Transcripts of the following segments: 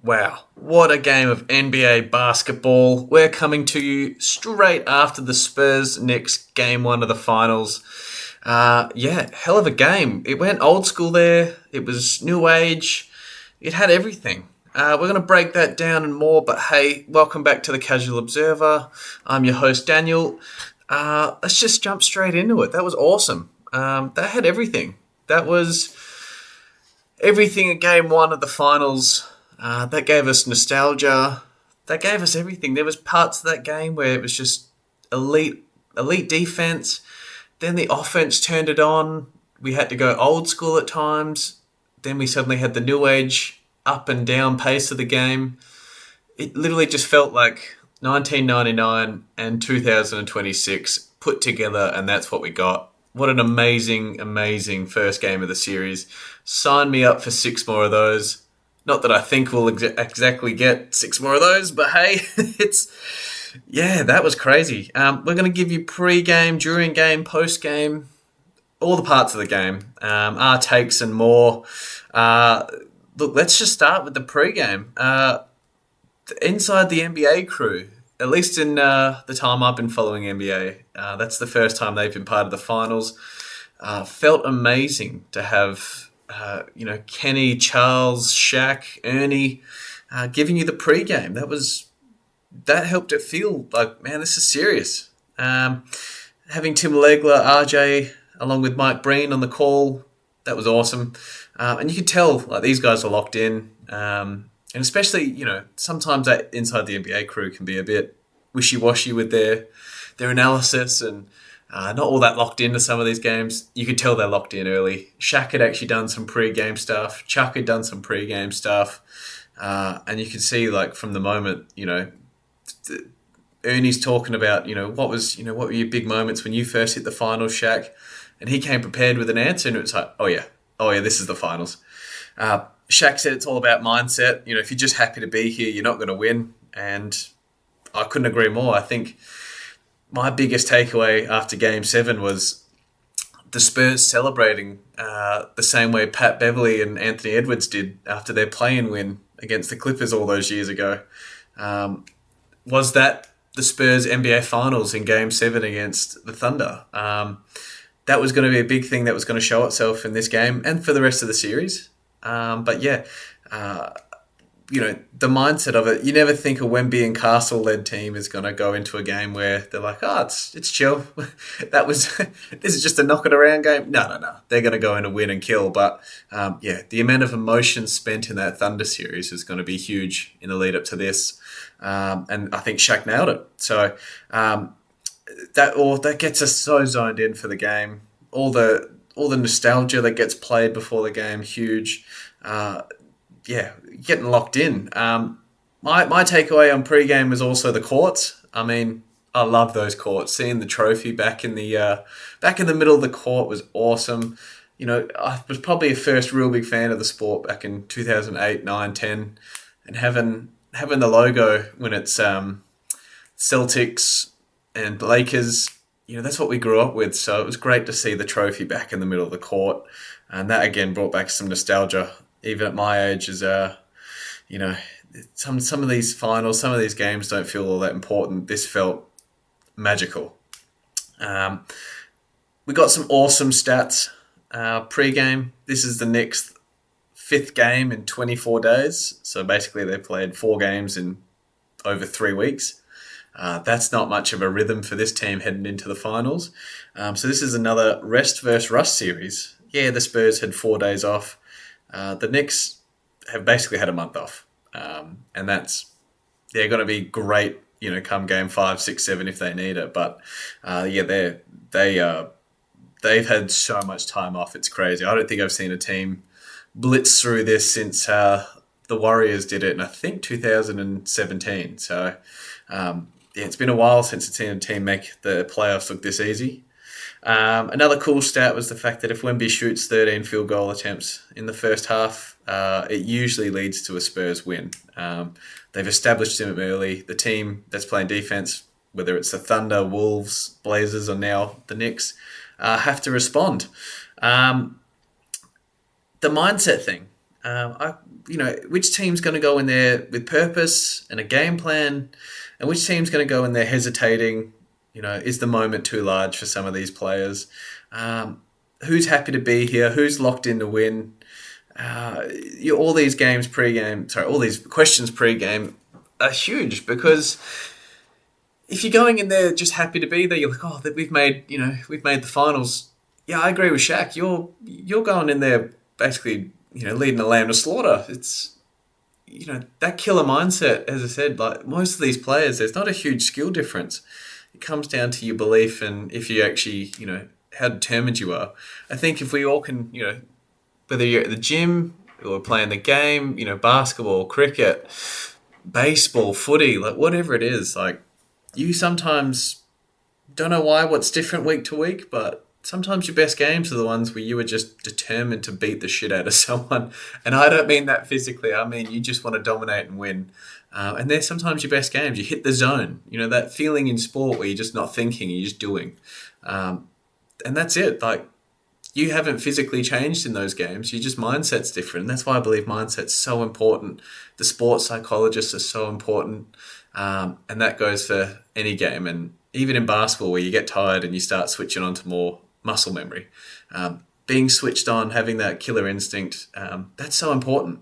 Wow, what a game of NBA basketball. We're coming to you straight after the Spurs Knicks game one of the finals. Yeah, hell of a game. It went old school there. It was new age. It had everything. We're going to break that down and more, but hey, welcome back to the Casual Observer. I'm your host, Daniel. Let's just jump straight into it. That was awesome. That had everything. That was everything in game one of the finals. That gave us nostalgia. That gave us everything. There was parts of that game where it was just elite defense. Then the offense turned it on. We had to go old school at times. Then we suddenly had the new age up and down pace of the game. It literally just felt like 1999 and 2026 put together, and that's what we got. What an amazing, amazing first game of the series. Sign me up for 6 more of those. Not that I think we'll exactly get 6 more of those, but hey, that was crazy. We're going to give you pre-game, during game, post-game, all the parts of the game, our takes and more. Look, let's just start with the pre-game. Inside the NBA crew, at least in the time I've been following NBA, that's the first time they've been part of the finals. Felt amazing to have Kenny, Charles, Shaq, Ernie giving you the pregame. That helped it feel like, man, this is serious. Having Tim Legler, RJ, along with Mike Breen on the call, that was awesome. And you could tell like these guys are locked in. And especially, sometimes that inside the NBA crew can be a bit wishy-washy with their analysis and not all that locked into some of these games. You could tell they're locked in early. Shaq had actually done some pre-game stuff. Chuck had done some pre-game stuff. And you could see, like, from the moment, Ernie's talking about, what were your big moments when you first hit the finals, Shaq? And he came prepared with an answer, and it was like, oh yeah, this is the finals. Shaq said it's all about mindset. If you're just happy to be here, you're not going to win. And I couldn't agree more. I think my biggest takeaway after Game 7 was the Spurs celebrating the same way Pat Beverley and Anthony Edwards did after their play-in win against the Clippers all those years ago. Was that the Spurs NBA Finals in Game 7 against the Thunder? That was going to be a big thing that was going to show itself in this game and for the rest of the series. The mindset of it, you never think a Wemby and Castle-led team is going to go into a game where they're like, it's chill. This is just a knock-it-around game. No. They're going to go in and win and kill. But, the amount of emotion spent in that Thunder series is going to be huge in the lead-up to this. And I think Shaq nailed it. So that gets us so zoned in for the game. All the nostalgia that gets played before the game, huge. Getting locked in. My takeaway on pre-game was also the courts. I mean, I love those courts. Seeing the trophy back in the middle of the court was awesome. I was probably a first real big fan of the sport back in 2008, 9, 10, and having the logo when it's Celtics and Lakers. That's what we grew up with. So it was great to see the trophy back in the middle of the court, and that again brought back some nostalgia. Even at my age, as some of these finals, some of these games don't feel all that important. This felt magical. We got some awesome stats pre-game. This is the Knicks' 5th game in 24 days. So basically they played 4 games in over 3 weeks. That's not much of a rhythm for this team heading into the finals. So this is another rest versus rust series. Yeah, the Spurs had 4 days off. The Knicks have basically had a month off, and they're going to be great, come game 5, 6, 7 if they need it. But they've had so much time off. It's crazy. I don't think I've seen a team blitz through this since the Warriors did it in I think 2017. So it's been a while since I've seen a team make the playoffs look this easy. Another cool stat was the fact that if Wemby shoots 13 field goal attempts in the first half, it usually leads to a Spurs win. They've established him early. The team that's playing defense, whether it's the Thunder, Wolves, Blazers, or now the Knicks, have to respond. The mindset thing. Which team's going to go in there with purpose and a game plan, and which team's going to go in there hesitating. Is the moment too large for some of these players? Who's happy to be here? Who's locked in to win? All these all these questions pre-game are huge because if you're going in there just happy to be there, you're like, oh, that we've made the finals. Yeah, I agree with Shaq. You're going in there basically, leading a lamb to slaughter. It's that killer mindset. As I said, like most of these players, there's not a huge skill difference. It comes down to your belief and if you actually, how determined you are. I think if we all can, whether you're at the gym or playing the game, basketball, cricket, baseball, footy, like whatever it is, like you sometimes don't know what's different week to week, but sometimes your best games are the ones where you were just determined to beat the shit out of someone. And I don't mean that physically. I mean, you just want to dominate and win. And they're sometimes your best games. You hit the zone. That feeling in sport where you're just not thinking, you're just doing. And that's it. Like, you haven't physically changed in those games. Your just mindset's different. And that's why I believe mindset's so important. The sports psychologists are so important. And that goes for any game. And even in basketball where you get tired and you start switching on to more muscle memory. Being switched on, having that killer instinct, that's so important.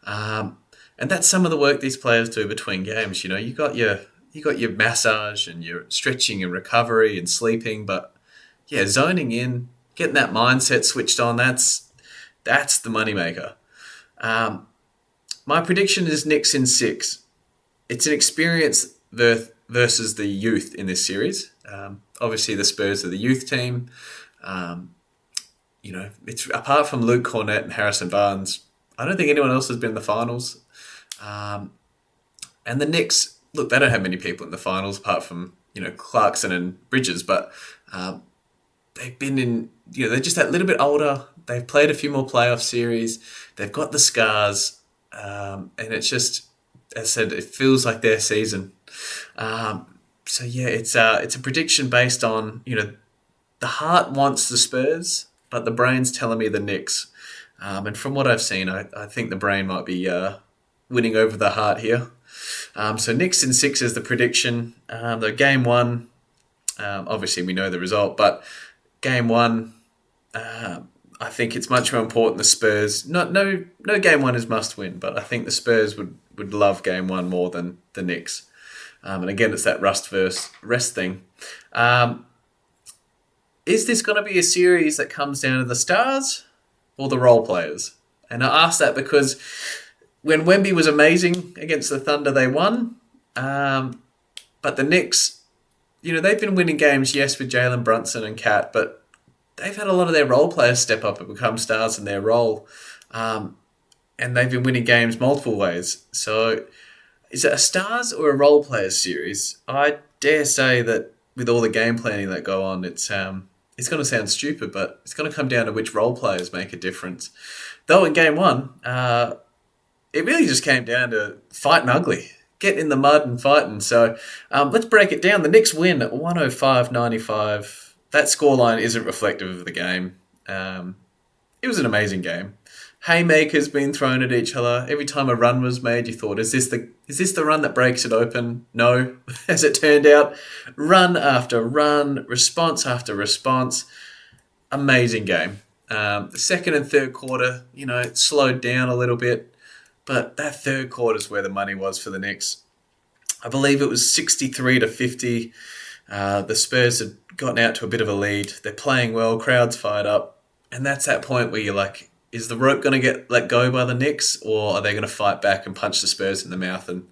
And that's some of the work these players do between games. You got your massage and your stretching and recovery and sleeping, but yeah, zoning in, getting that mindset switched on, that's the moneymaker. My prediction is Knicks in 6. It's an experience versus the youth in this series. Obviously, the Spurs are the youth team. It's apart from Luke Cornett and Harrison Barnes, I don't think anyone else has been in the finals. And the Knicks, look, they don't have many people in the finals apart from Clarkson and Bridges, but they've been in. They're just that little bit older. They've played a few more playoff series. They've got the scars, and it's just, as I said, it feels like their season. So yeah, it's a prediction based on the heart wants the Spurs, but the brain's telling me the Knicks. And from what I've seen, I think the brain might be winning over the heart here. So Knicks in 6 is the prediction. The game 1, obviously we know the result, but game 1, I think it's much more important the Spurs. No game 1 is must win, but I think the Spurs would love game 1 more than the Knicks. And again, it's that rust versus rest thing. Is this going to be a series that comes down to the stars or the role players? And I ask that because when Wemby was amazing against the Thunder, they won. But the Knicks, they've been winning games, yes, with Jalen Brunson and Cat, but they've had a lot of their role players step up and become stars in their role. And they've been winning games multiple ways. So is it a stars or a role players series? I dare say that with all the game planning that go on, it's going to sound stupid, but it's going to come down to which role players make a difference. Though in game 1, it really just came down to fighting ugly, getting in the mud and fighting. So let's break it down. The Knicks win at 105-95. That scoreline isn't reflective of the game. It was an amazing game. Haymakers being thrown at each other. Every time a run was made, you thought, is this the run that breaks it open? No. As it turned out, run after run, response after response. Amazing game. The second and third quarter, it slowed down a little bit, but that third quarter is where the money was for the Knicks. I believe it was 63-50. The Spurs had gotten out to a bit of a lead. They're playing well, crowd's fired up, and that's that point where you're like, is the rope going to get let go by the Knicks, or are they going to fight back and punch the Spurs in the mouth? And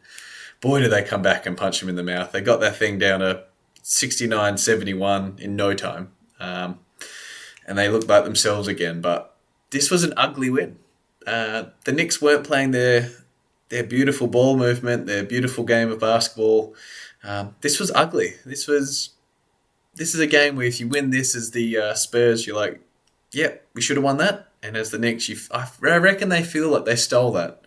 boy, do they come back and punch them in the mouth. They got that thing down to 69-71 in no time. And they looked like themselves again. But this was an ugly win. The Knicks weren't playing their beautiful ball movement, their beautiful game of basketball. This was ugly. This is a game where if you win this as the Spurs, you're like, yeah, we should have won that. And as the Knicks, I reckon they feel like they stole that.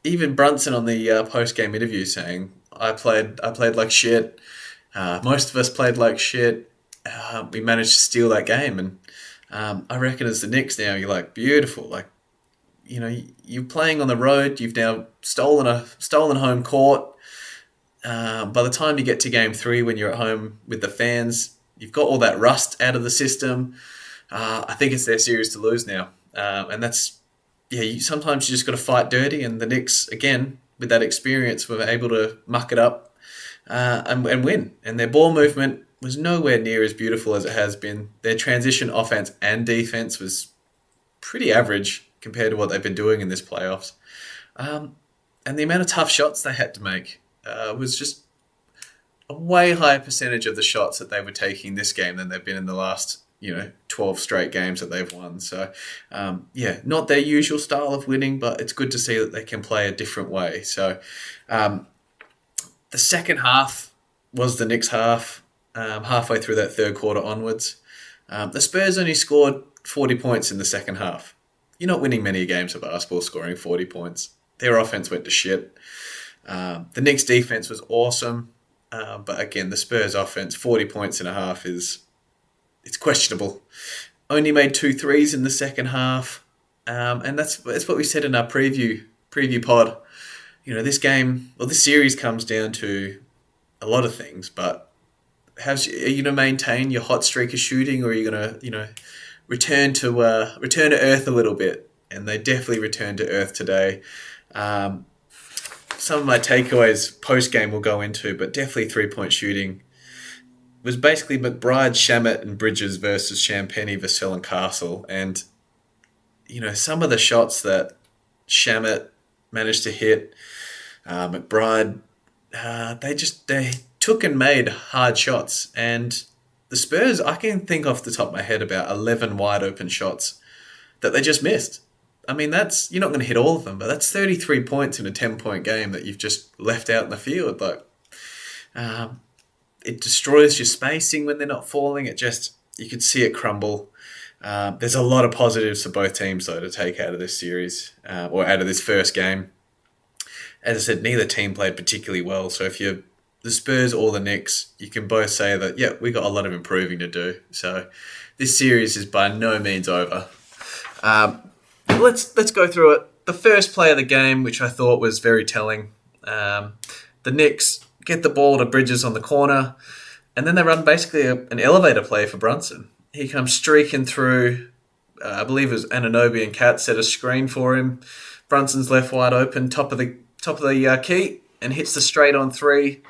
Even Brunson on the post-game interview saying, I played like shit. Most of us played like shit. We managed to steal that game. And I reckon as the Knicks now, you're like, beautiful. Like, you're playing on the road. You've now stolen home court. By the time you get to game 3, when you're at home with the fans, you've got all that rust out of the system. I think it's their series to lose now, and that's sometimes you just got to fight dirty. And the Knicks, again, with that experience, were able to muck it up and win. And their ball movement was nowhere near as beautiful as it has been. Their transition offense and defense was pretty average compared to what they've been doing in this playoffs. And the amount of tough shots they had to make was just a way higher percentage of the shots that they were taking this game than they've been in the last 12 straight games that they've won. So, not their usual style of winning, but it's good to see that they can play a different way. So, the second half was the Knicks' half, halfway through that third quarter onwards. The Spurs only scored 40 points in the second half. You're not winning many games of basketball scoring 40 points. Their offense went to shit. The Knicks' defense was awesome. But again, the Spurs' offense, 40 points and a half it's questionable. Only made 2 threes in the second half. And that's what we said in our preview pod. This series comes down to a lot of things, but are you going to maintain your hot streak of shooting, or are you going to, return to earth a little bit? And they definitely returned to earth today. Some of my takeaways post-game we'll go into, but definitely 3-point shooting was basically McBride, Shamet, and Bridges versus Champagnie, Vassell, and Castle. And, some of the shots that Shamet managed to hit, McBride, they took and made hard shots. And the Spurs, I can think off the top of my head about 11 wide open shots that they just missed. I mean, you're not going to hit all of them, but that's 33 points in a 10-point game that you've just left out in the field. It destroys your spacing when they're not falling. You could see it crumble. There's a lot of positives for both teams, though, to take out of this series, or out of this first game. As I said, neither team played particularly well. So if you're the Spurs or the Knicks, you can both say that, we got a lot of improving to do. So this series is by no means over. Let's go through it. The first play of the game, which I thought was very telling, the Knicks get the ball to Bridges on the corner, and then they run basically an elevator play for Brunson. He comes streaking through. I believe it was Anunoby and Kat set a screen for him. Brunson's left wide open, top of the key, and hits the straight on 3,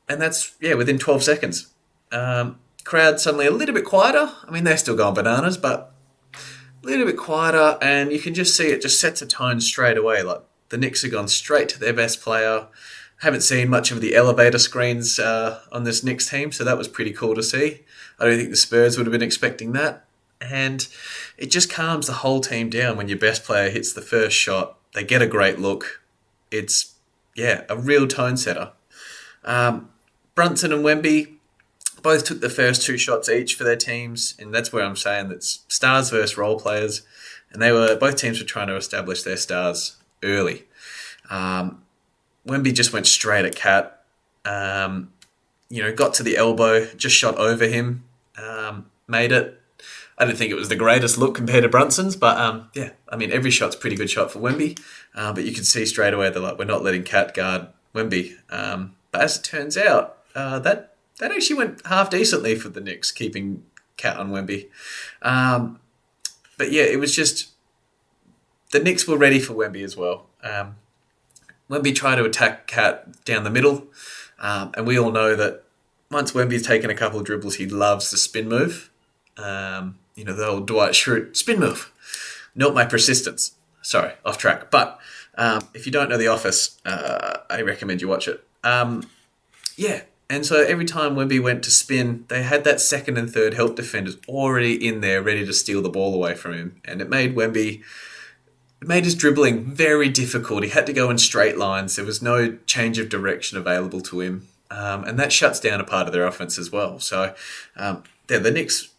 and that's within 12 seconds. Crowd suddenly a little bit quieter. I mean, they're still going bananas, but a little bit quieter, and you can just see it just sets a tone straight away. Like, the Knicks have gone straight to their best player. Haven't seen much of the elevator screens on this Knicks team, so that was pretty cool to see. I don't think the Spurs would have been expecting that. And it just calms the whole team down when your best player hits the first shot. They get a great look. It's, a real tone setter. Brunson and Wemby both took the first 2 shots each for their teams, and that's where I'm saying that's stars versus role players. And both teams were trying to establish their stars early. Wemby just went straight at Kat. Got to the elbow, just shot over him, made it. I didn't think it was the greatest look compared to Brunson's, but every shot's a pretty good shot for Wemby. But you can see straight away they're like, we're not letting Kat guard Wemby. But as it turns out, that actually went half decently for the Knicks, keeping Kat on Wemby. It was just the Knicks were ready for Wemby as well. Wemby tried to attack Kat down the middle, and we all know that once Wemby's taken a couple of dribbles, he loves the spin move. The old Dwight Schrute spin move. Note my persistence. Sorry, off track. But if you don't know The Office, I recommend you watch it. And so every time Wemby went to spin, they had that second and third help defenders already in there ready to steal the ball away from him. And it made his dribbling very difficult. He had to go in straight lines. There was no change of direction available to him. And that shuts down a part of their offense as well. So, the Knicks,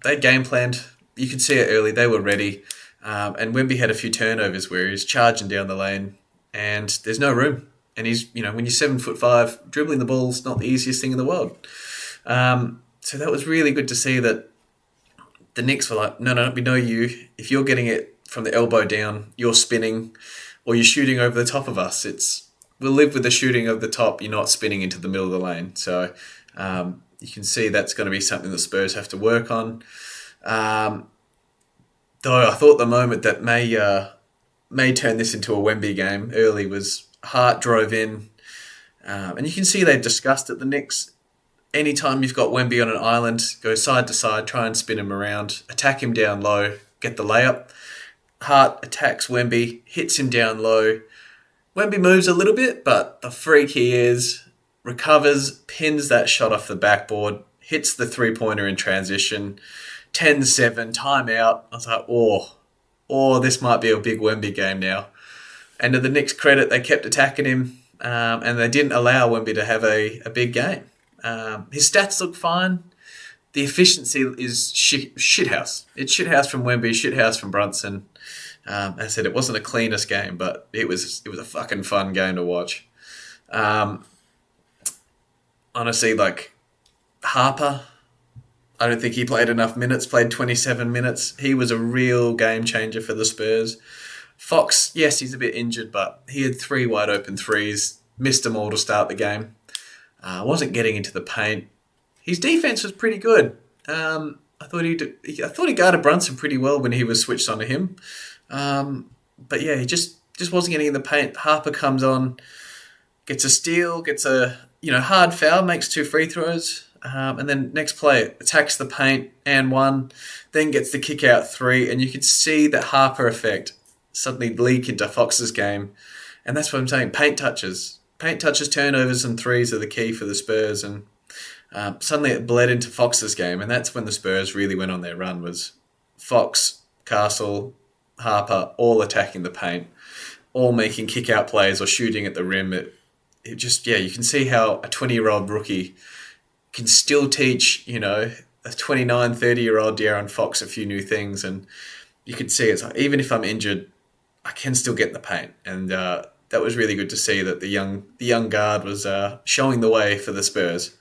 they game planned. You could see it early. They were ready. And Wemby had a few turnovers where he's charging down the lane and there's no room. And he's, when you're 7'5", dribbling the ball's not the easiest thing in the world. So that was really good to see that the Knicks were like, no, we know you. If you're getting it from the elbow down, you're spinning or you're shooting over the top of us. We'll live with the shooting over the top. You're not spinning into the middle of the lane. So you can see that's going to be something the Spurs have to work on. Though I thought the moment that may turn this into a Wemby game early was Hart drove in. And you can see they've discussed it, the Knicks. Anytime you've got Wemby on an island, go side to side, try and spin him around, attack him down low, get the layup. Hart attacks Wemby, hits him down low. Wemby moves a little bit, but the freak he is, recovers, pins that shot off the backboard, hits the three-pointer in transition, 10-7, timeout. I was like, this might be a big Wemby game now. And to the Knicks' credit, they kept attacking him, and they didn't allow Wemby to have a big game. His stats look fine. The efficiency is shithouse. It's shithouse from Wemby, shithouse from Brunson. As I said, it wasn't the cleanest game, but it was a fucking fun game to watch. Honestly, like Harper, I don't think he played enough minutes, played 27 minutes. He was a real game changer for the Spurs. Fox, yes, he's a bit injured, but he had 3 wide open threes, missed them all to start the game. Wasn't getting into the paint. His defense was pretty good. I thought he guarded Brunson pretty well when he was switched onto him. But yeah, he just wasn't getting in the paint. Harper comes on, gets a steal, gets a hard foul, makes 2 free throws, and then next play attacks the paint and 1, then gets the kick out 3, and you could see that Harper effect suddenly leak into Fox's game, and that's what I'm saying. Paint touches, turnovers, and threes are the key for the Spurs, and suddenly it bled into Fox's game, and that's when the Spurs really went on their run. Was Fox, Castle, Harper all attacking the paint, all making kick-out plays or shooting at the rim. It just, you can see how a 20-year-old rookie can still teach, a 29, 30-year-old De'Aaron Fox a few new things. And you could see it's like, even if I'm injured, I can still get in the paint. And that was really good to see that the young guard was showing the way for the Spurs.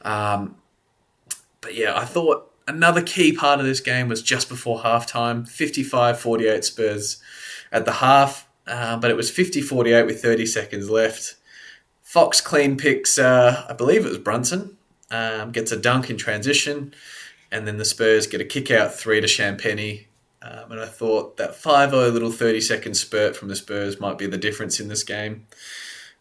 But yeah, I thought another key part of this game was just before halftime, 55-48 Spurs at the half, but it was 50-48 with 30 seconds left. Fox clean picks, I believe it was Brunson, gets a dunk in transition, and then the Spurs get a kick-out 3 to Champagny. And I thought that 5-0 little 30-second spurt from the Spurs might be the difference in this game.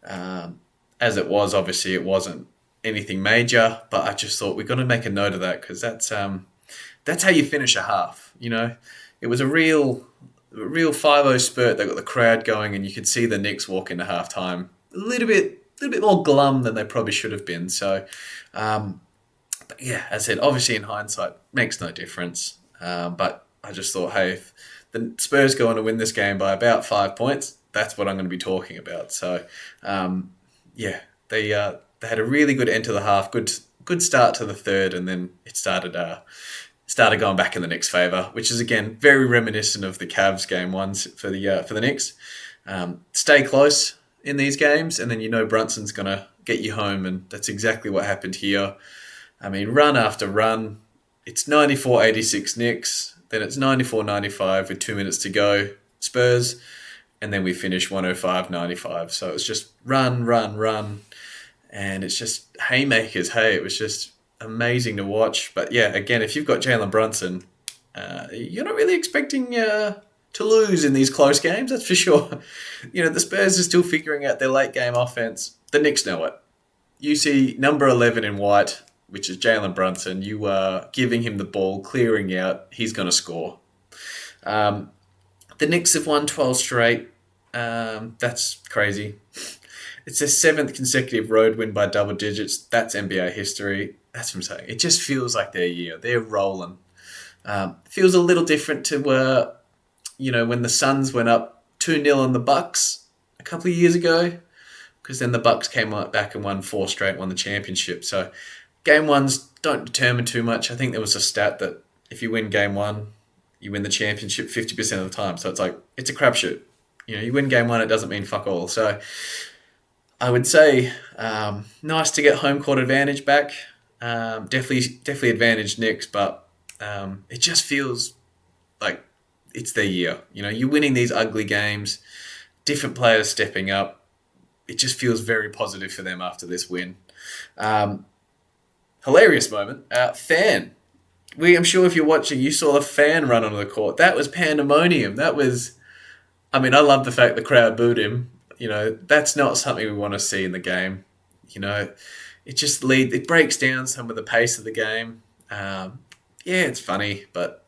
As it was, obviously, it wasn't anything major, but I just thought we've got to make a note of that because that's how you finish a half. It was a real 5-0 spurt that got the crowd going, and you could see the Knicks walk into halftime a little bit more glum than they probably should have been. So, but yeah, as I said, obviously in hindsight, makes no difference. But I just thought, hey, if the Spurs go on to win this game by about 5 points, that's what I'm going to be talking about. So, they had a really good end to the half, good start to the third, and then it started going back in the Knicks' favour, which is again very reminiscent of the Cavs game 1 for the Knicks. Stay close in these games, and then Brunson's going to get you home, and that's exactly what happened here. I mean, run after run, it's 94-86 Knicks, then it's 94-95 with 2 minutes to go Spurs, and then we finish 105-95. So it's just run, and it's just haymakers. Hey, it was just amazing to watch. But yeah, again, if you've got Jalen Brunson, you're not really expecting to lose in these close games, that's for sure. The Spurs are still figuring out their late game offense. The Knicks know it. You see number 11 in white, which is Jalen Brunson. You are giving him the ball, clearing out. He's going to score. The Knicks have won 12 straight. That's crazy. It's their 7th consecutive road win by double digits. That's NBA history. That's what I'm saying. It just feels like their year. They're rolling. Feels a little different to when the Suns went up 2-0 on the Bucks a couple of years ago, because then the Bucks came back and won 4 straight, won the championship. So game 1s don't determine too much. I think there was a stat that if you win game 1, you win the championship 50% of the time. So it's like, it's a crapshoot. You win game 1, it doesn't mean fuck all. So I would say nice to get home court advantage back. Definitely advantage Knicks, but it just feels like it's their year. You're winning these ugly games, different players stepping up. It just feels very positive for them after this win. Hilarious moment. Fan. I'm sure if you're watching, you saw the fan run onto the court. That was pandemonium. I love the fact the crowd booed him. That's not something we want to see in the game. It breaks down some of the pace of the game. It's funny, but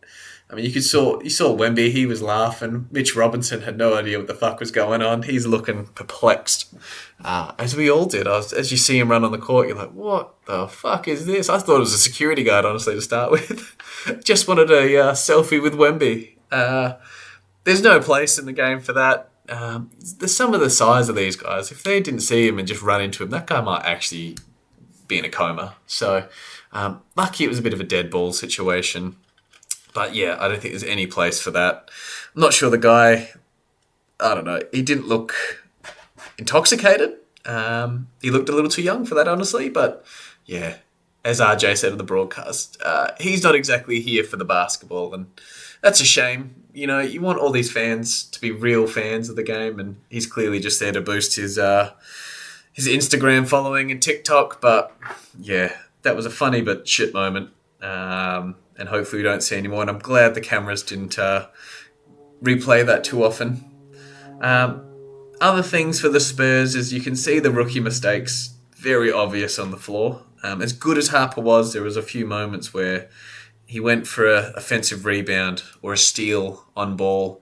you saw Wemby. He was laughing. Mitch Robinson had no idea what the fuck was going on. He's looking perplexed, as we all did. As you see him run on the court, you're like, "What the fuck is this?" I thought it was a security guard, honestly, to start with. Just wanted a selfie with Wemby. There's no place in the game for that. There's some of the size of these guys. If they didn't see him and just run into him, that guy might actually be in a coma. So, lucky it was a bit of a dead ball situation. But yeah, I don't think there's any place for that. I'm not sure the guy, I don't know, he didn't look intoxicated. He looked a little too young for that, honestly. But yeah, as RJ said on the broadcast, he's not exactly here for the basketball. And that's a shame. You want all these fans to be real fans of the game. And he's clearly just there to boost his Instagram following and TikTok. But yeah, that was a funny but shit moment. And hopefully we don't see any more. And I'm glad the cameras didn't replay that too often. Other things for the Spurs is you can see the rookie mistakes very obvious on the floor. As good as Harper was, there was a few moments where he went for an offensive rebound or a steal on ball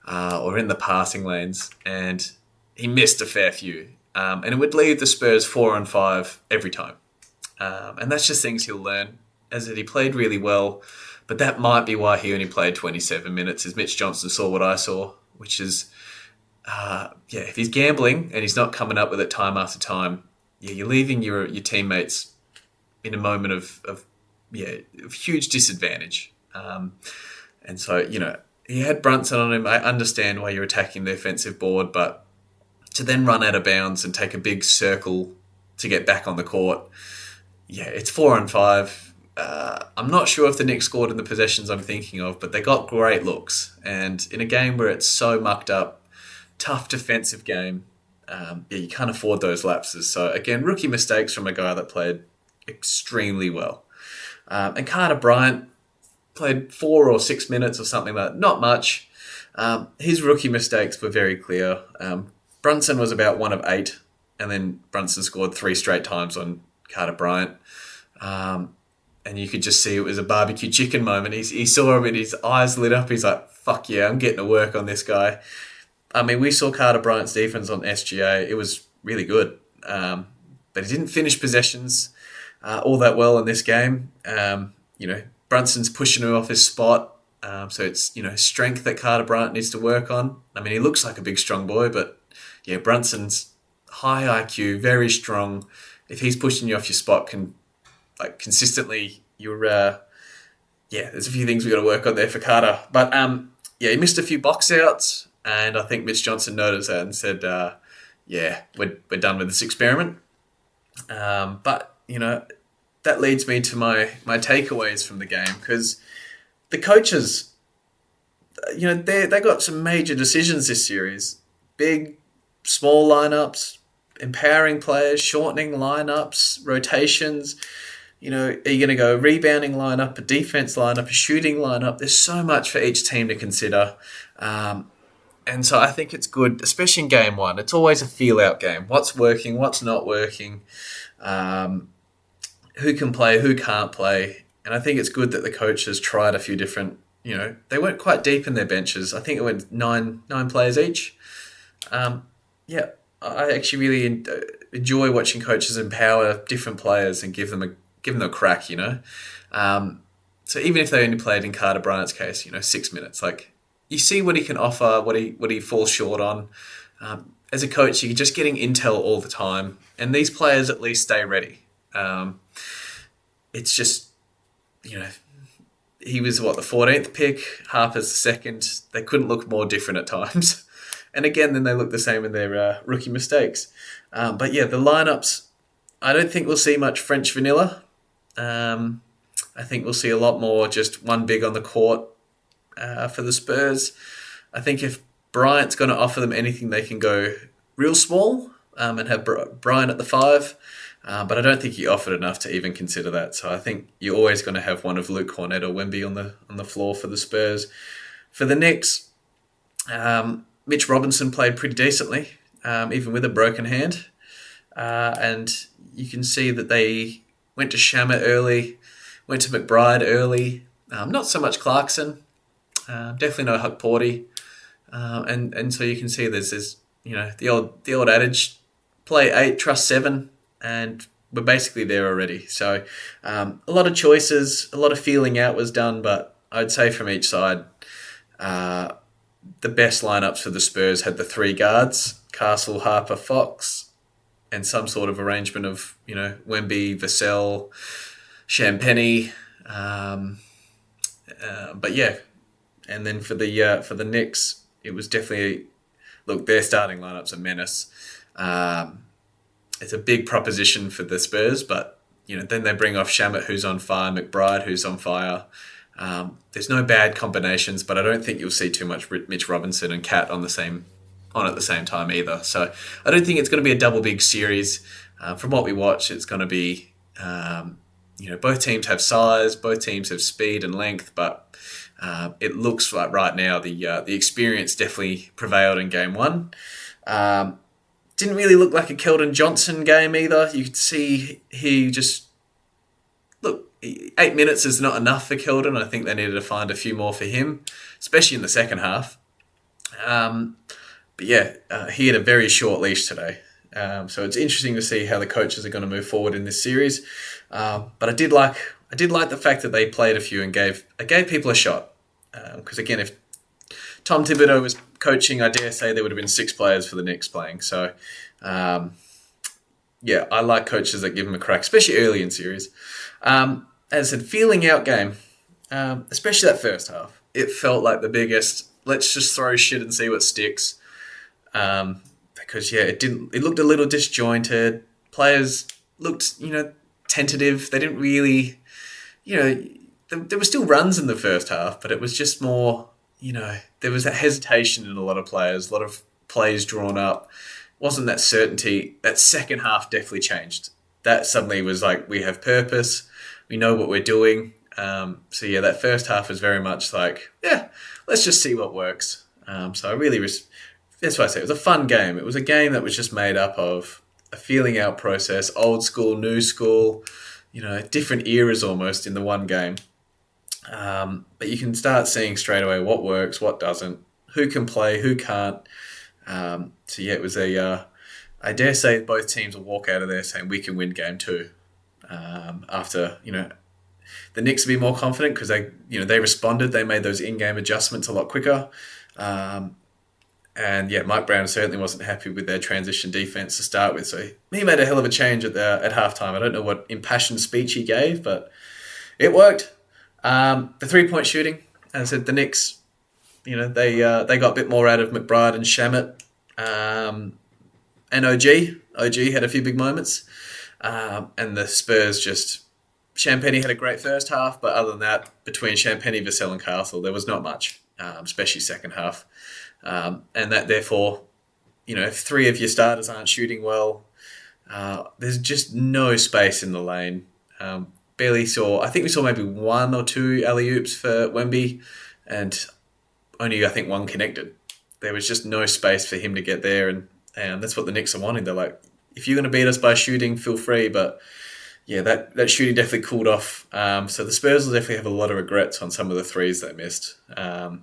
or in the passing lanes, and he missed a fair few. And it would leave the Spurs 4-on-5 every time. And that's just things he'll learn. As he played really well, but that might be why he only played 27 minutes, as Mitch Johnson saw what I saw, which is, if he's gambling and he's not coming up with it time after time, you're leaving your teammates in a moment of huge disadvantage. And so, he had Brunson on him. I understand why you're attacking the offensive board, but to then run out of bounds and take a big circle to get back on the court, it's 4-on-5. I'm not sure if the Knicks scored in the possessions I'm thinking of, but they got great looks. And in a game where it's so mucked up, tough defensive game, you can't afford those lapses. So again, rookie mistakes from a guy that played extremely well. And Carter Bryant played 4 or 6 minutes or something like that. Not much. His rookie mistakes were very clear. Brunson was about 1 of 8, and then Brunson scored 3 straight times on Carter Bryant. And you could just see it was a barbecue chicken moment. He saw him and his eyes lit up. He's like, fuck yeah, I'm getting to work on this guy. We saw Carter Bryant's defense on SGA. It was really good. But he didn't finish possessions all that well in this game. Brunson's pushing him off his spot. So it's, strength that Carter Bryant needs to work on. He looks like a big, strong boy, but yeah, Brunson's high IQ, very strong. If he's pushing you off your spot consistently, there's a few things we got to work on there for Carter. But he missed a few box outs, and I think Mitch Johnson noticed that and said, we're done with this experiment. But that leads me to my takeaways from the game, because the coaches, they got some major decisions this series. Big, small lineups, empowering players, shortening lineups, rotations. Are you going to go a rebounding lineup, a defense lineup, a shooting lineup? There's so much for each team to consider. And so I think it's good, especially in game one. It's always a feel-out game. What's working, what's not working, who can play, who can't play. And I think it's good that the coaches tried a few different, they went quite deep in their benches. I think it went nine players each. I actually really enjoy watching coaches empower different players and give them a crack, So even if they only played, in Carter Bryant's case, 6 minutes, you see what he can offer, what he falls short on. As a coach, you're just getting intel all the time, and these players at least stay ready. It's just, he was the 14th pick, Harper's the second. They couldn't look more different at times. And again, then they look the same in their rookie mistakes. The lineups, I don't think we'll see much French vanilla. I think we'll see a lot more just one big on the court, for the Spurs. I think if Bryant's going to offer them anything, they can go real small and have Bryant at the 5. But I don't think he offered enough to even consider that. So I think you're always going to have one of Luke Cornett or Wemby on the floor for the Spurs. For the Knicks, Mitch Robinson played pretty decently, even with a broken hand. And you can see that they went to Shamet early, went to McBride early. Not so much Clarkson. Definitely no Huck Porty. And so you can see there's this, the old adage, play 8, trust 7, and we're basically there already. So a lot of choices, a lot of feeling out was done, but I'd say from each side, the best lineups for the Spurs had the 3 guards, Castle, Harper, Fox, and some sort of arrangement of, Wemby, Vassell, Champagny. But yeah, and then for the Knicks, it was definitely, look, their starting lineup's a menace. It's a big proposition for the Spurs, but then they bring off Shamet, who's on fire, McBride, who's on fire. There's no bad combinations, but I don't think you'll see too much Mitch Robinson and Cat on at the same time either. So I don't think it's going to be a double big series. From what we watch, it's going to be, both teams have size, both teams have speed and length, but it looks like right now the experience definitely prevailed in game 1. Didn't really look like a Keldon Johnson game either. You could see he just... Look, 8 minutes is not enough for Keldon. I think they needed to find a few more for him, especially in the second half. But yeah, he had a very short leash today. So it's interesting to see how the coaches are going to move forward in this series. But I did like the fact that they played a few and gave people a shot. Because again, if Tom Thibodeau was coaching, I dare say there would have been 6 players for the Knicks playing. So, yeah, I like coaches that give them a crack, especially early in series. As I said, feeling out game, especially that first half, it felt like the biggest, let's just throw shit and see what sticks. Because, yeah, it looked a little disjointed. Players looked, tentative. They didn't really, there were still runs in the first half, but it was just more, there was that hesitation in a lot of players, a lot of plays drawn up. Wasn't that certainty. That second half definitely changed. That suddenly was like, we have purpose. We know what we're doing. So yeah, that first half was very much like, yeah, let's just see what works. So I really, that's why I say it was a fun game. It was a game that was just made up of a feeling out process, old school, new school, different eras almost in the one game. But you can start seeing straight away what works, what doesn't, who can play, who can't. So yeah, it was I dare say both teams will walk out of there saying we can win game 2. After, the Knicks will be more confident because they responded, they made those in-game adjustments a lot quicker. And yeah, Mike Brown certainly wasn't happy with their transition defense to start with. So he made a hell of a change at halftime. I don't know what impassioned speech he gave, but it worked. The 3-point shooting, as I said, the Knicks, they got a bit more out of McBride and Shamet, and OG. OG had a few big moments, and the Spurs Champagny had a great first half, but other than that, between Champagny, Vassell, and Castle, there was not much, especially second half, and that therefore, if 3 of your starters aren't shooting well, there's just no space in the lane. Barely saw, I think we saw maybe 1 or 2 alley-oops for Wemby, and only, I think, 1 connected. There was just no space for him to get there, and that's what the Knicks are wanting. They're like, if you're going to beat us by shooting, feel free, but yeah, that shooting definitely cooled off. So the Spurs will definitely have a lot of regrets on some of the threes they missed. And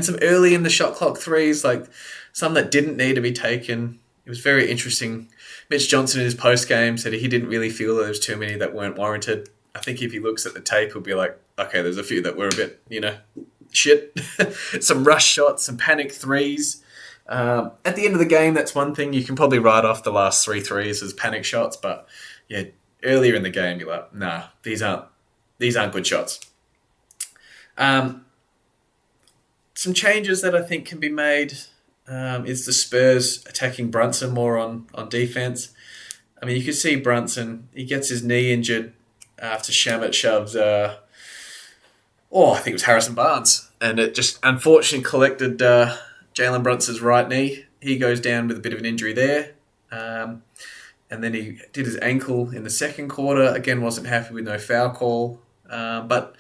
some early in the shot clock threes, like some that didn't need to be taken. It was very interesting. Mitch Johnson in his post-game said he didn't really feel that there was too many that weren't warranted. I think if he looks at the tape, he'll be like, okay, there's a few that were a bit, shit. Some rush shots, some panic threes. At the end of the game, that's one thing. You can probably write off the last 3 threes as panic shots, but yeah, earlier in the game, you're like, nah, these aren't good shots. Some changes that I think can be made is the Spurs attacking Brunson more on defense. I mean, you can see Brunson, he gets his knee injured after Shamet shoves, I think it was Harrison Barnes. and it just unfortunately collected Jalen Brunson's right knee. He goes down with a bit of an injury there. And then he did his ankle in the second quarter. Again, wasn't happy with no foul call. But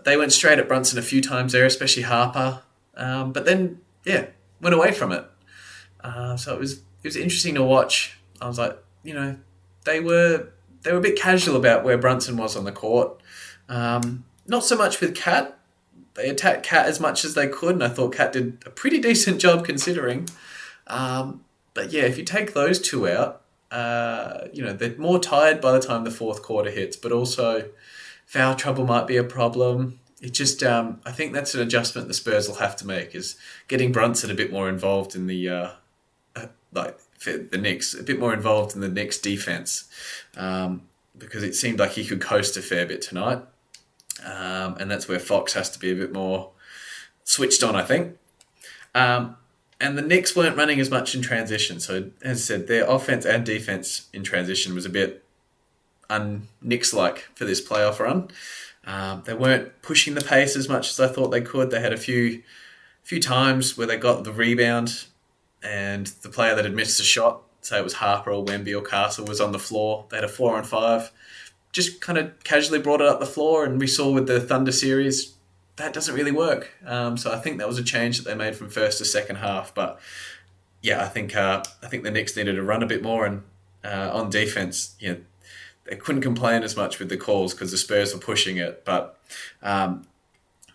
they went straight at Brunson a few times there, especially Harper. But then, went away from it. So it was interesting to watch. I was like, they were a bit casual about where Brunson was on the court. Not so much with Cat. They attacked Cat as much as they could, and I thought Cat did a pretty decent job considering. But yeah, if you take those two out, they're more tired by the time the fourth quarter hits, but also foul trouble might be a problem. It just, I think that's an adjustment the Spurs will have to make, is getting Brunson a bit more involved in the, for the Knicks, a bit more involved in the Knicks defense, because it seemed like he could coast a fair bit tonight. And that's where Fox has to be a bit more switched on, I think. And the Knicks weren't running as much in transition. So, as I said, their offense and defense in transition was a bit un-Knicks-like for this playoff run. They weren't pushing the pace as much as I thought they could. They had a few times where they got the rebound and the player that had missed a shot, say it was Harper or Wemby or Castle, was on the floor. They had a 4-on-5. Just kind of casually brought it up the floor, and we saw with the Thunder series, that doesn't really work. So I think that was a change that they made from first to second half. But yeah, I think the Knicks needed to run a bit more, and on defense, they couldn't complain as much with the calls because the Spurs were pushing it. But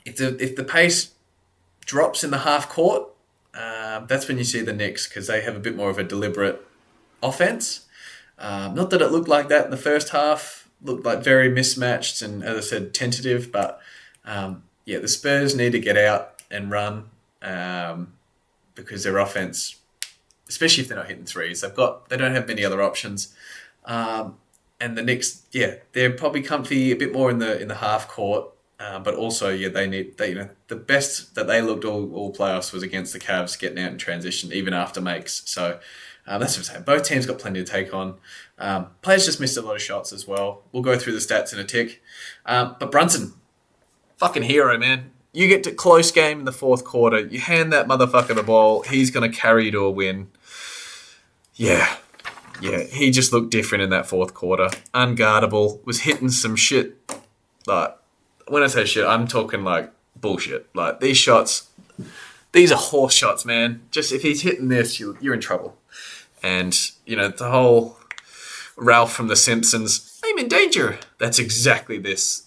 if the pace drops in the half court, that's when you see the Knicks, because they have a bit more of a deliberate offense. Not that it looked like that in the first half. Looked like very mismatched and, as I said, tentative. But the Spurs need to get out and run because their offense, especially if they're not hitting threes, they don't have many other options. And the Knicks, they're probably comfy a bit more in the half court, but also the best that they looked all playoffs was against the Cavs, getting out in transition even after makes. So that's what I'm saying. Both teams got plenty to take on. Players just missed a lot of shots as well. We'll go through the stats in a tick. But Brunson, fucking hero, man. You get to close game in the fourth quarter. You hand that motherfucker the ball. He's going to carry you to a win. Yeah, he just looked different in that fourth quarter. Unguardable. Was hitting some shit. Like, when I say shit, I'm talking like bullshit. Like, these shots, these are horse shots, man. Just if he's hitting this, you're in trouble. And, the whole Ralph from The Simpsons, I'm in danger. That's exactly this.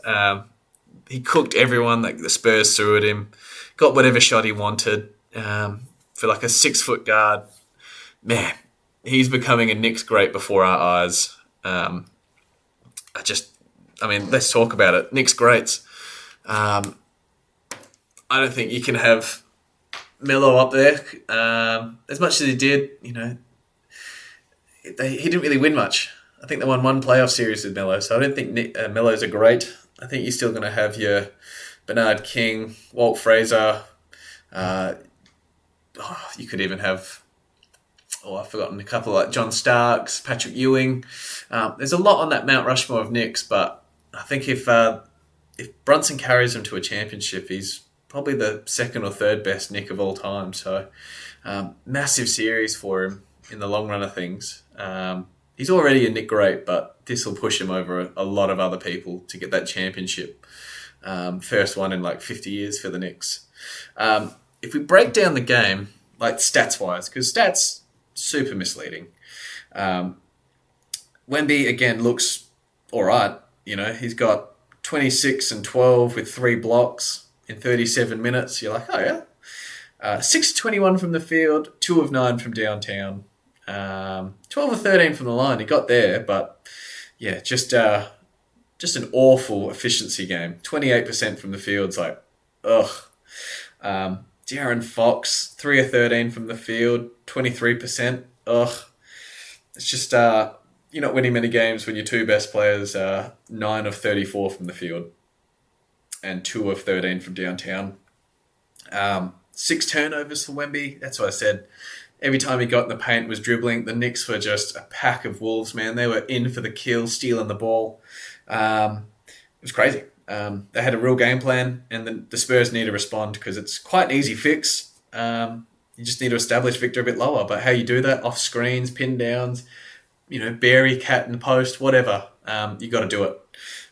He cooked everyone. Like, the Spurs threw at him. Got whatever shot he wanted for like a 6-foot guard. Man, he's becoming a Knicks great before our eyes. Let's talk about it. Knicks greats. I don't think you can have Melo up there. As much as he did, he didn't really win much. I think they won one playoff series with Melo, so I don't think Melo's a great. I think you're still going to have your Bernard King, Walt Frazier. You could even have, I've forgotten a couple like John Starks, Patrick Ewing. There's a lot on that Mount Rushmore of Knicks, but I think if Brunson carries them to a championship, he's probably the second or third best Knick of all time. So massive series for him in the long run of things. He's already a Knick great, but this will push him over a lot of other people to get that championship. First one in like 50 years for the Knicks. If we break down the game, like stats-wise, because stats, super misleading. Wemby, again, looks all right. He's got 26 and 12 with 3 blocks in 37 minutes. You're like, oh, yeah. 6 of 21 from the field, 2 of 9 from downtown. 12 of 13 from the line. He got there, but yeah, just an awful efficiency game. 28% from the field's like, ugh. De'Aaron Fox, 3 of 13 from the field, 23%. Ugh. It's just, you're not winning many games when your two best players are 9 of 34 from the field and 2 of 13 from downtown. 6 turnovers for Wemby. That's what I said. Every time he got in the paint was dribbling. The Knicks were just a pack of wolves, man. They were in for the kill, stealing the ball. It was crazy. They had a real game plan, and the Spurs need to respond because it's quite an easy fix. You just need to establish Victor a bit lower. But how you do that, off screens, pin downs, bury cat in the post, whatever, you got to do it.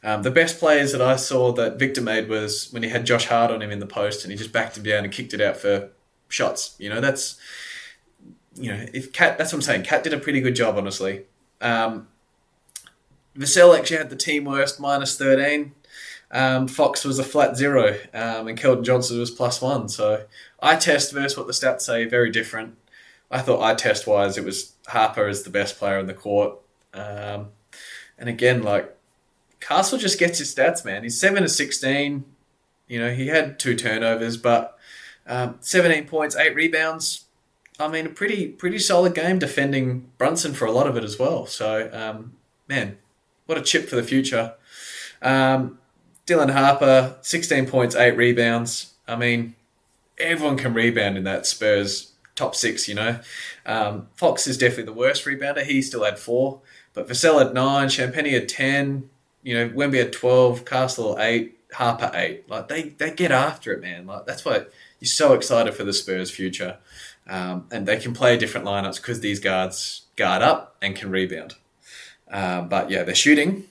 The best plays that I saw that Victor made was when he had Josh Hart on him in the post and he just backed him down and kicked it out for shots. If Cat, that's what I'm saying. Cat did a pretty good job, honestly. Vassell actually had the team worst, -13. Fox was a flat 0, and Keldon Johnson was +1. So eye test versus what the stats say, very different. I thought eye test wise, it was Harper as the best player in the court. And again, Castle just gets his stats, man. He's 7 of 16. He had 2 turnovers, but 17 points, 8 rebounds. I mean, a pretty solid game defending Brunson for a lot of it as well. So, man, what a chip for the future. Dylan Harper, 16 points, 8 rebounds. I mean, everyone can rebound in that Spurs top 6, Fox is definitely the worst rebounder. He still had 4. But Vassell had 9, Champagny had 10, Wemby had 12, Castle 8, Harper 8. They get after it, man. That's why you're so excited for the Spurs' future. And they can play different lineups because these guards guard up and can rebound. But yeah, they're shooting.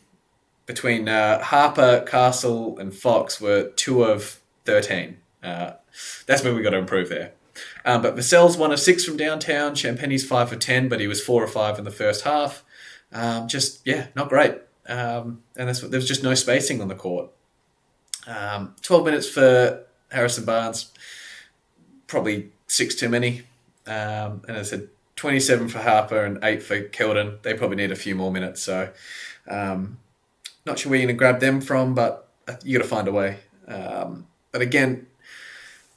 Between Harper, Castle, and Fox were 2 of 13. That's where we got to improve there. But Vassell's 1 of 6 from downtown. Champagny's 5 of 10, but he was 4 of 5 in the first half. Not great. And there was just no spacing on the court. 12 minutes for Harrison Barnes, probably 6 too many. And I said 27 for Harper and 8 for Keldon. They probably need a few more minutes. So not sure where you're going to grab them from, but you got to find a way. But again,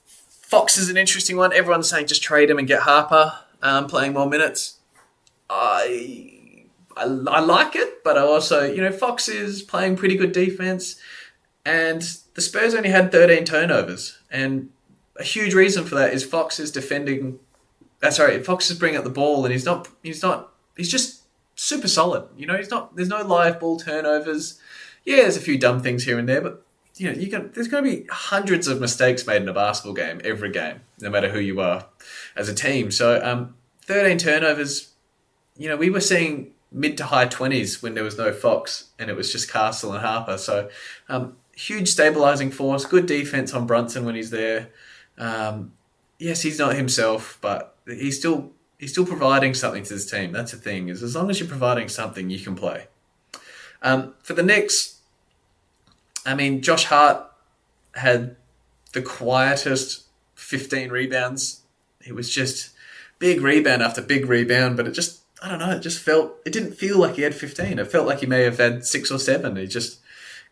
Fox is an interesting one. Everyone's saying just trade him and get Harper playing more minutes. I like it, but I also, Fox is playing pretty good defense, and the Spurs only had 13 turnovers, and a huge reason for that is Fox is defending. Fox is bringing up the ball, and he's just super solid. There's no live ball turnovers. Yeah, there's a few dumb things here and there, but there's going to be hundreds of mistakes made in a basketball game every game, no matter who you are as a team. So 13 turnovers. We were seeing mid to high 20s when there was no Fox and it was just Castle and Harper. So huge stabilizing force, good defense on Brunson when he's there. Yes, he's not himself, but he's still providing something to this team. That's the thing, is as long as you're providing something, you can play. For the Knicks, I mean, Josh Hart had the quietest 15 rebounds. It was just big rebound after big rebound, but it didn't feel like he had 15. It felt like he may have had 6 or 7. He just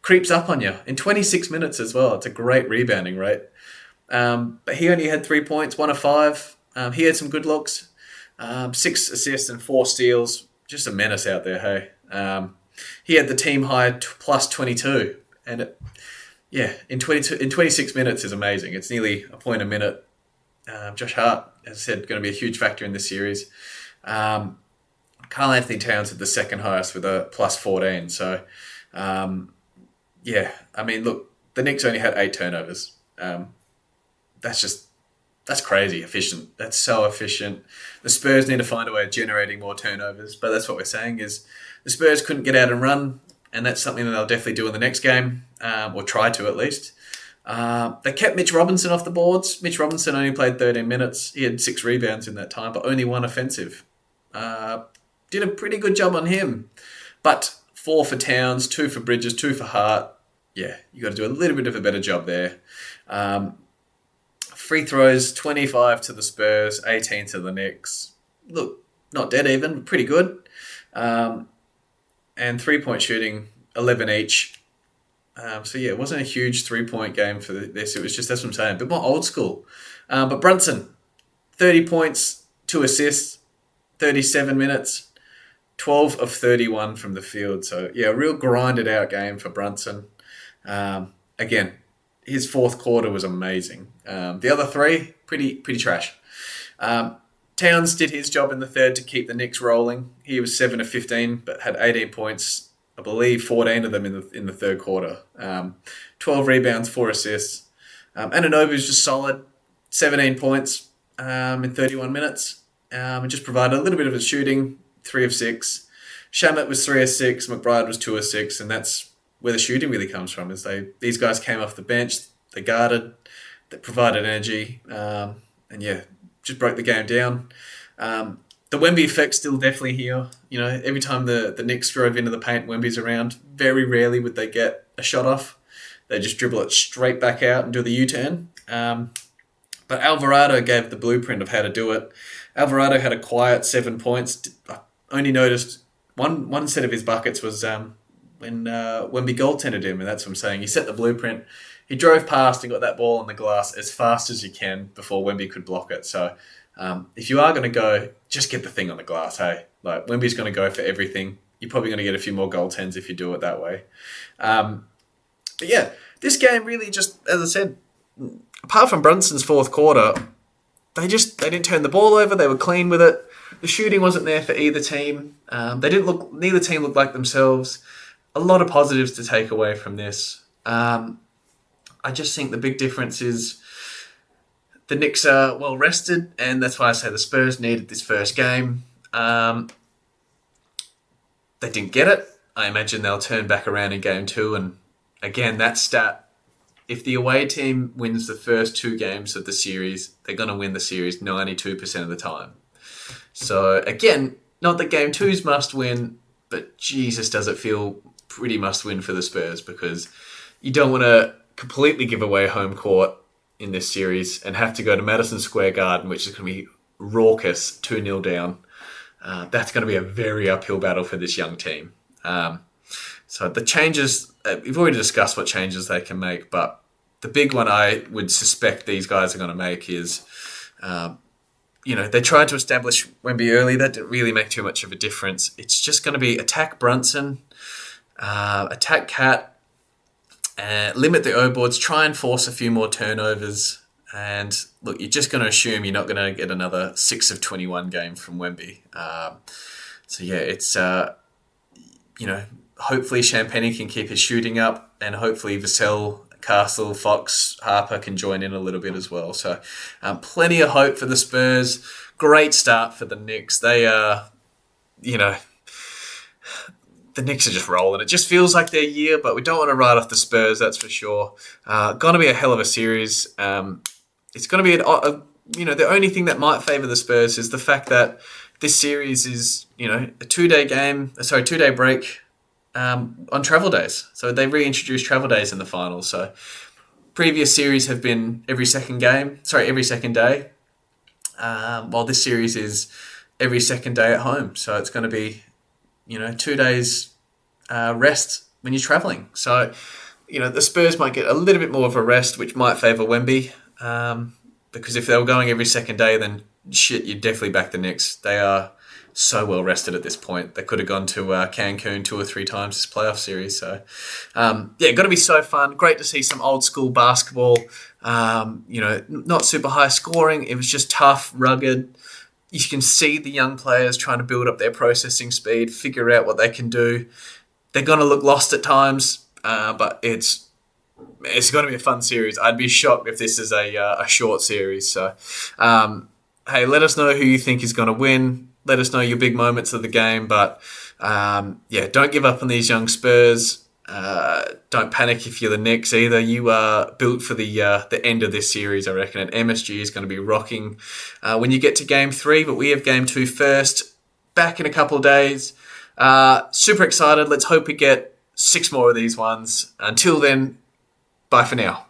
creeps up on you in 26 minutes as well. It's a great rebounding rate. But he only had 3 points, 1 of 5. He had some good looks, 6 assists and 4 steals. Just a menace out there, hey. He had the team high plus 22. And in 26 minutes is amazing. It's nearly a point a minute. Josh Hart, as I said, going to be a huge factor in this series. Karl Anthony Towns had the second highest with a plus 14. So, I mean, look, the Knicks only had 8 turnovers. That's crazy efficient. That's so efficient. The Spurs need to find a way of generating more turnovers, but that's what we're saying is the Spurs couldn't get out and run, and that's something that they'll definitely do in the next game, or try to at least. They kept Mitch Robinson off the boards. Mitch Robinson only played 13 minutes. He had 6 rebounds in that time, but only 1 offensive. Did a pretty good job on him. But 4 for Towns, 2 for Bridges, 2 for Hart. Yeah, you got to do a little bit of a better job there. Free throws, 25 to the Spurs, 18 to the Knicks. Look, not dead even, but pretty good. And 3-point shooting, 11 each. It wasn't a huge 3-point game for this. It was just, that's what I'm saying, a bit more old school. But Brunson, 30 points, 2 assists, 37 minutes, 12 of 31 from the field. So, yeah, a real grinded out game for Brunson. Again, his fourth quarter was amazing. The other 3, pretty trash. Towns did his job in the third to keep the Knicks rolling. He was 7 of 15, but had 18 points, I believe 14 of them in the third quarter. 12 rebounds, 4 assists. Anunoby was just solid, 17 points in 31 minutes. And just provided a little bit of a shooting, 3 of 6. Shamet was 3 of 6. McBride was 2 of 6, and that's where the shooting really comes from. Is these guys came off the bench, they guarded, they provided energy, and yeah, just broke the game down. The Wemby effect's still definitely here. You know, every time the Knicks drove into the paint, Wemby's around. Very rarely would they get a shot off. They just dribble it straight back out and do the U-turn. But Alvarado gave the blueprint of how to do it. Alvarado had a quiet 7 points. I only noticed one set of his buckets was when Wemby goaltended him, and that's what I'm saying. He set the blueprint. He drove past and got that ball on the glass as fast as you can before Wemby could block it. So if you are going to go, just get the thing on the glass, hey? Like, Wemby's going to go for everything. You're probably going to get a few more goaltends if you do it that way. But yeah, this game really just, as I said, apart from Brunson's fourth quarter, they didn't turn the ball over. They were clean with it. The shooting wasn't there for either team. Neither team looked like themselves. A lot of positives to take away from this. I just think the big difference is the Knicks are well rested, and that's why I say the Spurs needed this first game. They didn't get it. I imagine they'll turn back around in game 2, and again, that stat, if the away team wins the first 2 games of the series, they're going to win the series 92% of the time. So again, not that game 2's must win, but Jesus, does it feel pretty must win for the Spurs, because you don't want to completely give away home court in this series and have to go to Madison Square Garden, which is going to be raucous, 2-0 down. That's going to be a very uphill battle for this young team. So the changes, we've already discussed what changes they can make, but the big one I would suspect these guys are going to make is, they tried to establish Wemby early. That didn't really make too much of a difference. It's just going to be attack Brunson, attack Cat, limit the O-boards, try and force a few more turnovers. And look, you're just going to assume you're not going to get another 6 of 21 game from Wemby. So yeah, it's, hopefully Champagny can keep his shooting up, and hopefully Vassell, Castle, Fox, Harper can join in a little bit as well. So plenty of hope for the Spurs. Great start for the Knicks. They are, the Knicks are just rolling. It just feels like their year, but we don't want to write off the Spurs, that's for sure. Going to be a hell of a series. It's going to be, the only thing that might favour the Spurs is the fact that this series is, a 2-day break on travel days. So they reintroduced travel days in the finals. So previous series have been every second day, while this series is every second day at home. So it's going to be 2 days rest when you're travelling. So, the Spurs might get a little bit more of a rest, which might favour Wemby. Because if they were going every second day, then shit, you'd definitely back the Knicks. They are so well rested at this point. They could have gone to Cancun 2 or 3 times this playoff series. So, going to be so fun. Great to see some old school basketball. Not super high scoring. It was just tough, rugged. You can see the young players trying to build up their processing speed, figure out what they can do. They're going to look lost at times, but it's going to be a fun series. I'd be shocked if this is a short series. So, hey, let us know who you think is going to win. Let us know your big moments of the game. But, don't give up on these young Spurs. Don't panic if you're the Knicks either. You are built for the end of this series, I reckon. And MSG is going to be rocking when you get to Game 3. But we have Game 2 first. Back in a couple of days. Super excited. Let's hope we get 6 more of these ones. Until then, bye for now.